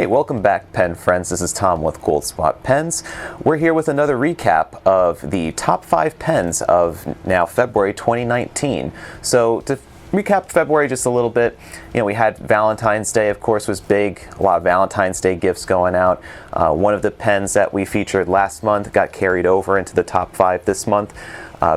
welcome back, pen friends. This is Tom with Goldspot Pens. We're here with another recap of the top 5 pens of now February 2019. So to recap February just a little bit, we had Valentine's Day, of course, was big. A lot of Valentine's Day gifts going out. One of the pens that we featured last month got carried over into the top 5 this month.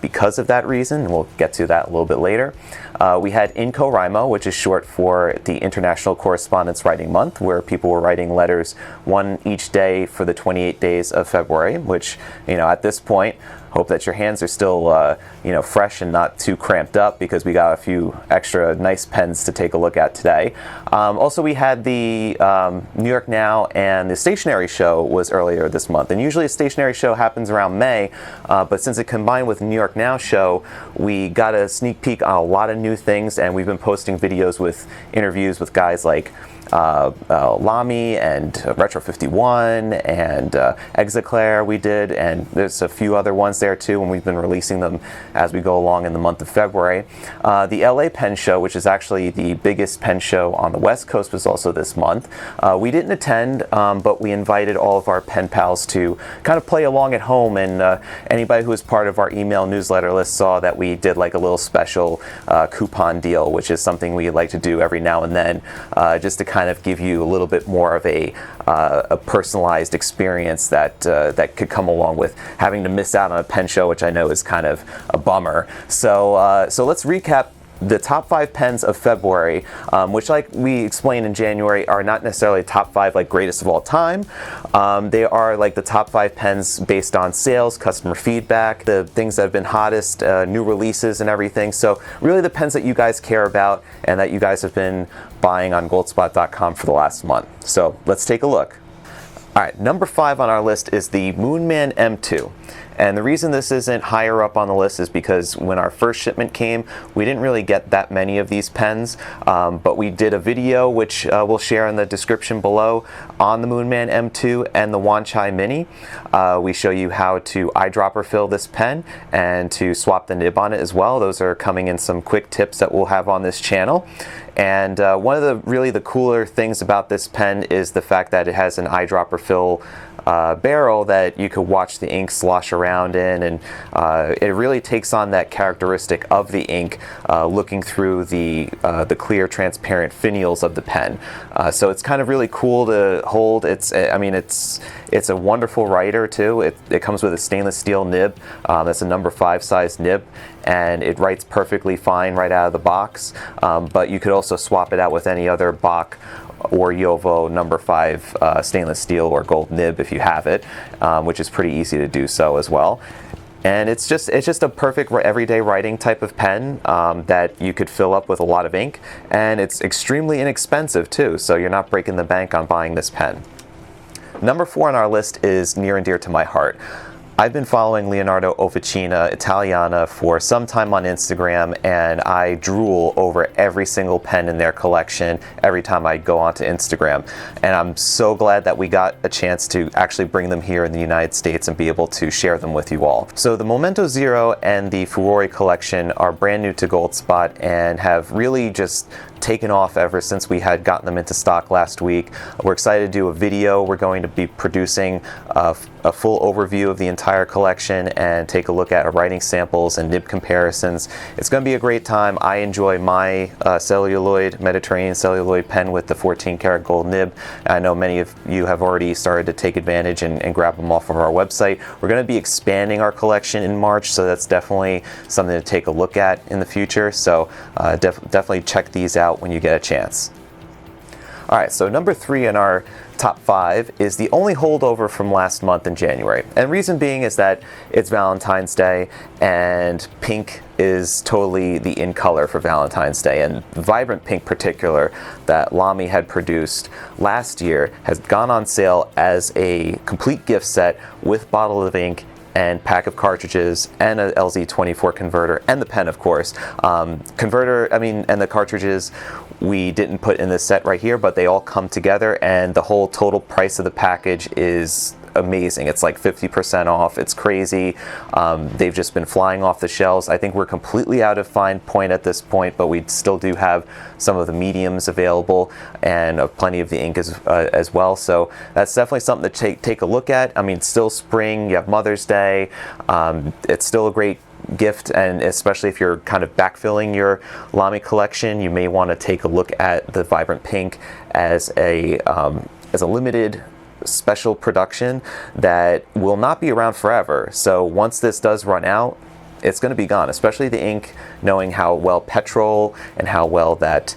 Because of that reason, and we'll get to that a little bit later. We had InCoWriMo, which is short for the International Correspondence Writing Month, where people were writing letters one each day for the 28 days of February, which, at this point, hope that your hands are still, fresh and not too cramped up, because we got a few extra nice pens to take a look at today. Also, we had the New York Now and the Stationery Show was earlier this month. And usually a Stationery Show happens around May, but since it combined with the New York Now show, we got a sneak peek on a lot of new things, and we've been posting videos with interviews with guys like Lommy and Retro 51 and Execlair we did, and there's a few other ones there too, and we've been releasing them as we go along in the month of February. The LA Pen Show, which is actually the biggest pen show on the West Coast, was also this month. We didn't attend, but we invited all of our pen pals to kind of play along at home, and anybody who was part of our email newsletter list saw that we did like a little special coupon deal, which is something we like to do every now and then, just to kind of give you a little bit more of a personalized experience that could come along with having to miss out on a pen show, which I know is kind of a bummer. So let's recap the top 5 pens of February, which, like we explained in January, are not necessarily top 5 like greatest of all time. They are like the top 5 pens based on sales, customer feedback, the things that have been hottest, new releases and everything. So really the pens that you guys care about and that you guys have been buying on goldspot.com for the last month. So let's take a look. All right, number 5 on our list is the Moonman M2. And the reason this isn't higher up on the list is because when our first shipment came, we didn't really get that many of these pens, but we did a video, which we'll share in the description below, on the Moonman M2 and the Wanchai Mini. We show you how to eyedropper fill this pen and to swap the nib on it as well. Those are coming in some quick tips that we'll have on this channel. And one of the cooler things about this pen is the fact that it has an eyedropper fill barrel that you could watch the ink slosh around in, and it really takes on that characteristic of the ink looking through the clear transparent finials of the pen. So it's kind of really cool to hold. It's a wonderful writer too. It comes with a stainless steel nib. That's a number 5 size nib, and it writes perfectly fine right out of the box, but you could also swap it out with any other Bach or Jowo number 5 stainless steel or gold nib if you have it, which is pretty easy to do so as well. And it's just a perfect everyday writing type of pen that you could fill up with a lot of ink, and it's extremely inexpensive too, so you're not breaking the bank on buying this pen. Number 4 on our list is near and dear to my heart. I've been following Leonardo Italiana for some time on Instagram, and I drool over every single pen in their collection every time I go onto Instagram. And I'm so glad that we got a chance to actually bring them here in the United States and be able to share them with you all. So the Momento Zero and the Furore collection are brand new to Goldspot and have really just taken off ever since we had gotten them into stock last week. We're excited to do a video. We're going to be producing a full overview of the entire collection and take a look at our writing samples and nib comparisons. It's going to be a great time. I enjoy my Mediterranean celluloid pen with the 14 karat gold nib. I know many of you have already started to take advantage and grab them off of our website. We're going to be expanding our collection in March, so that's definitely something to take a look at in the future. So definitely check these out when you get a chance. All right, so number 3 in our top 5 is the only holdover from last month in January. And reason being is that it's Valentine's Day, and pink is totally the in color for Valentine's Day. And vibrant pink particular that Lommy had produced last year has gone on sale as a complete gift set with bottle of ink and pack of cartridges and a LZ24 converter and the pen, of course. And the cartridges we didn't put in this set right here, but they all come together, and the whole total price of the package is amazing. It's like 50% off. It's crazy. They've just been flying off the shelves. I think we're completely out of fine point at this point, but we still do have some of the mediums available and plenty of the ink as well. So that's definitely something to take a look at. I mean, still spring, you have Mother's Day. It's still a great gift, and especially if you're kind of backfilling your Lommy collection, you may want to take a look at the Vibrant Pink as a limited special production that will not be around forever. So once this does run out, it's going to be gone, especially the ink, knowing how well Petrol and how well that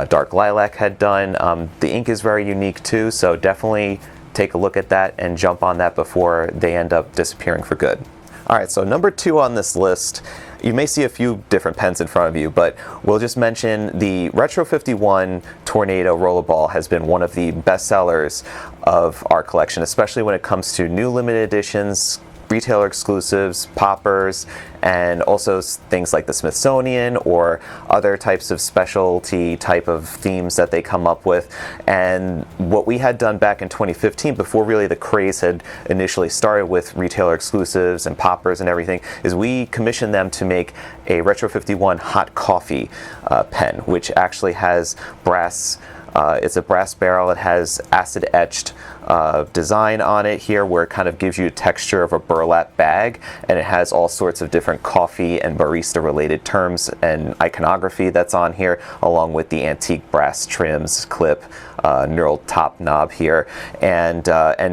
Dark Lilac had done. The ink is very unique too, so definitely take a look at that and jump on that before they end up disappearing for good. All right, so number 2 on this list, you may see a few different pens in front of you, but we'll just mention the Retro 51 Tornado Rollerball has been one of the best sellers of our collection, especially when it comes to new limited editions, retailer exclusives, poppers, and also things like the Smithsonian or other types of specialty type of themes that they come up with. And what we had done back in 2015, before really the craze had initially started with retailer exclusives and poppers and everything, is we commissioned them to make a Retro 51 hot coffee pen, which actually has brass. It's a brass barrel. It has acid etched design on it here, where it kind of gives you a texture of a burlap bag, and it has all sorts of different coffee and barista related terms and iconography that's on here, along with the antique brass trims, clip, knurled top knob here, and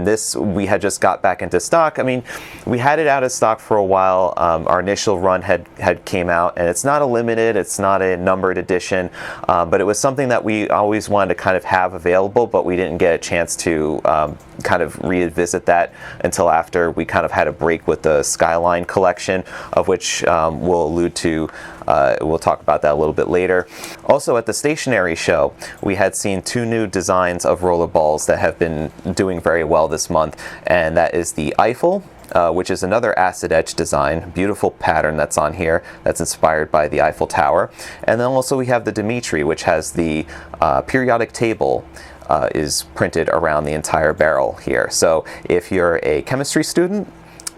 this we had just got back into stock. I mean, we had it out of stock for a while. Our initial run had came out, and it's not a limited, it's not a numbered edition, but it was something that we always wanted to kind of have available, but we didn't get a chance to kind of revisit that until after we kind of had a break with the Skyline collection, of which we'll allude to. We'll talk about that a little bit later. Also, at the stationery show, we had seen 2 new designs of rollerballs that have been doing very well this month, and that is the Eiffel, which is another acid etch design, beautiful pattern that's on here that's inspired by the Eiffel Tower. And then also we have the Dimitri, which has the periodic table is printed around the entire barrel here. So if you're a chemistry student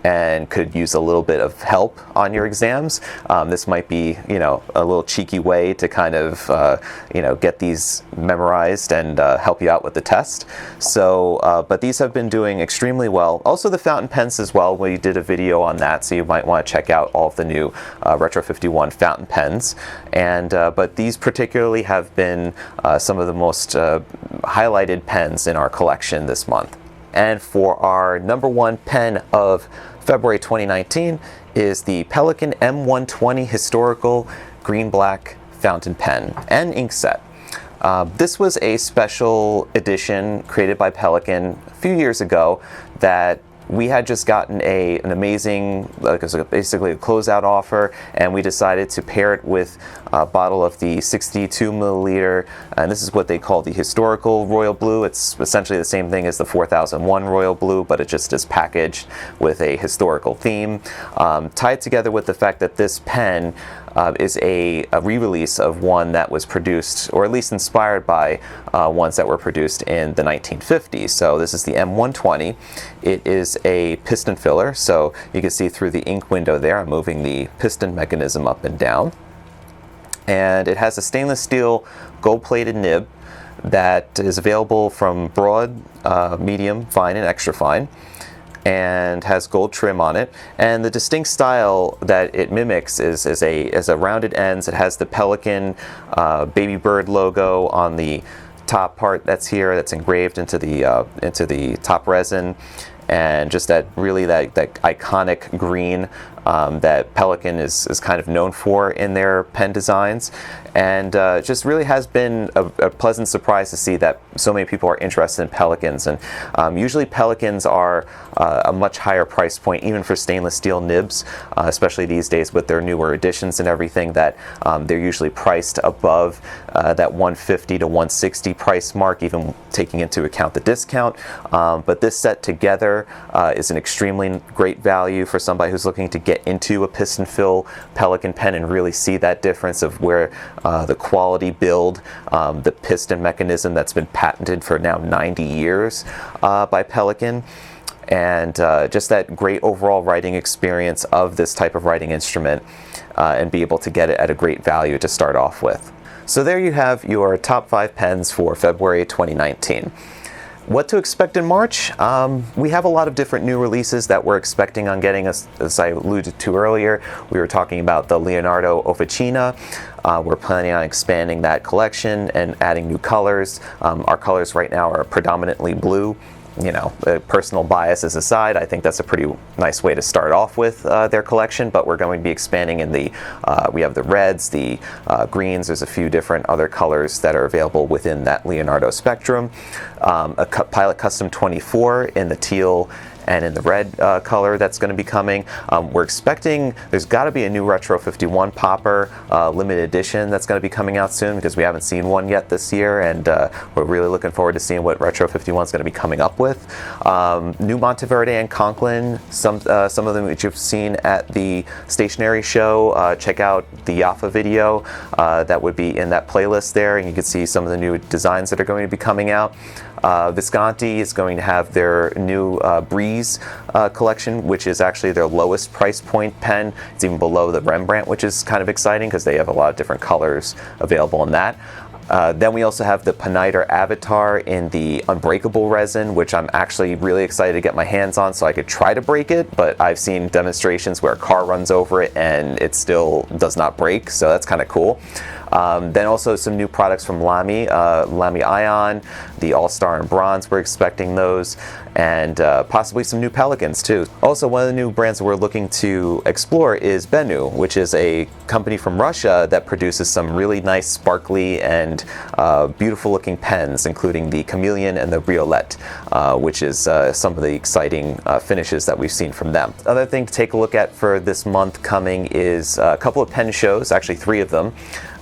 and could use a little bit of help on your exams, this might be, a little cheeky way to kind of, get these memorized and help you out with the test. So, but these have been doing extremely well. Also the fountain pens as well. We did a video on that, so you might want to check out all of the new Retro 51 fountain pens. And but these particularly have been some of the most highlighted pens in our collection this month. And for our number 1 pen of February 2019 is the Pelican M120 Historical Green-Black Fountain Pen and ink set. This was a special edition created by Pelican a few years ago that we had just gotten an amazing, basically a closeout offer, and we decided to pair it with a bottle of the 62 milliliter, and this is what they call the historical royal blue. It's essentially the same thing as the 4001 royal blue, but it just is packaged with a historical theme. Tied together with the fact that this pen is a re-release of one that was produced, or at least inspired by ones that were produced in the 1950s. So this is the M120. It is a piston filler, so you can see through the ink window there. I'm moving the piston mechanism up and down. And it has a stainless steel gold-plated nib that is available from broad, medium, fine, and extra fine, and has gold trim on it. And the distinct style that it mimics is a rounded ends. It has the Pelican baby bird logo on the top part that's here, that's engraved into the top resin, and just that iconic green that Pelican is kind of known for in their pen designs. And just really has been a pleasant surprise to see that so many people are interested in Pelicans. And usually Pelicans are a much higher price point, even for stainless steel nibs, especially these days with their newer editions and everything, that they're usually priced above that 150 to 160 price mark, even taking into account the discount. But this set together is an extremely great value for somebody who's looking to get into a piston fill Pelican pen and really see that difference of where the quality build, the piston mechanism that's been patented for now 90 years by Pelican. and just that great overall writing experience of this type of writing instrument, and be able to get it at a great value to start off with. So there you have your top 5 pens for February 2019. What to expect in March? We have a lot of different new releases that we're expecting on getting, as I alluded to earlier. We were talking about the Leonardo Opana. We're planning on expanding that collection and adding new colors. Our colors right now are predominantly blue. You know, personal biases aside, I think that's a pretty nice way to start off with their collection, but we're going to be expanding in the, we have the reds, the greens, there's a few different other colors that are available within that Leonardo spectrum. A Pilot Custom 24 in the teal and in the red color that's going to be coming. We're expecting there's got to be a new Retro 51 popper limited edition that's going to be coming out soon, because we haven't seen one yet this year, and we're really looking forward to seeing what Retro 51 is going to be coming up with. New Monteverde and Conklin, some of them which you've seen at the stationery show. Check out the Yafa video that would be in that playlist there, and you can see some of the new designs that are going to be coming out. Visconti is going to have their new Breeze collection, which is actually their lowest price point pen. It's even below the Rembrandt, which is kind of exciting because they have a lot of different colors available in that. Then we also have the Piniter Avatar in the unbreakable resin, which I'm actually really excited to get my hands on so I could try to break it, but I've seen demonstrations where a car runs over it and it still does not break, so that's kind of cool. Then also some new products from Lommy, Lommy Ion, the All-Star in Bronze, we're expecting those, and possibly some new Pelicans too. Also, one of the new brands that we're looking to explore is Benu, which is a company from Russia that produces some really nice sparkly and beautiful looking pens, including the Chameleon and the Riolette, which is some of the exciting finishes that we've seen from them. Other thing to take a look at for this month coming is a couple of pen shows, actually 3 of them.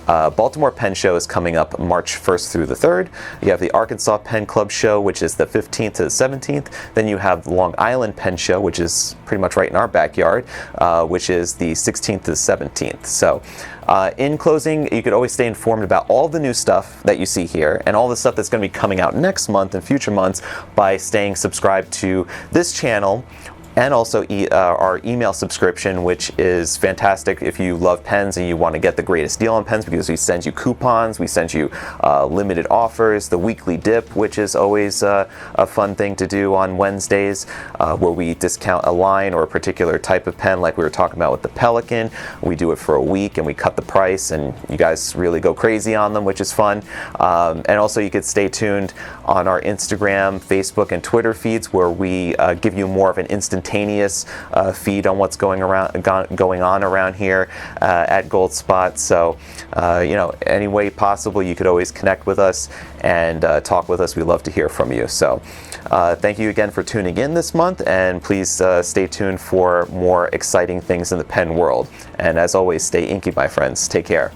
Baltimore Pen Show is coming up March 1st through the 3rd. You have the Arkansas Pen Club Show, which is the 15th to the 17th. Then you have the Long Island Pen Show, which is pretty much right in our backyard, which is the 16th to the 17th. So in closing, you could always stay informed about all the new stuff that you see here and all the stuff that's going to be coming out next month and future months by staying subscribed to this channel, and also our email subscription, which is fantastic if you love pens and you want to get the greatest deal on pens, because we send you coupons, we send you limited offers, the weekly dip, which is always a fun thing to do on Wednesdays, where we discount a line or a particular type of pen, like we were talking about with the Pelican. We do it for a week and we cut the price, and you guys really go crazy on them, which is fun. And also you could stay tuned on our Instagram, Facebook, and Twitter feeds, where we give you more of an instantaneous feed on what's going on around here at Goldspot. So you know, any way possible, you could always connect with us and talk with us. We love to hear from you. So thank you again for tuning in this month, and please stay tuned for more exciting things in the pen world. And as always, stay inky, my friends. Take care.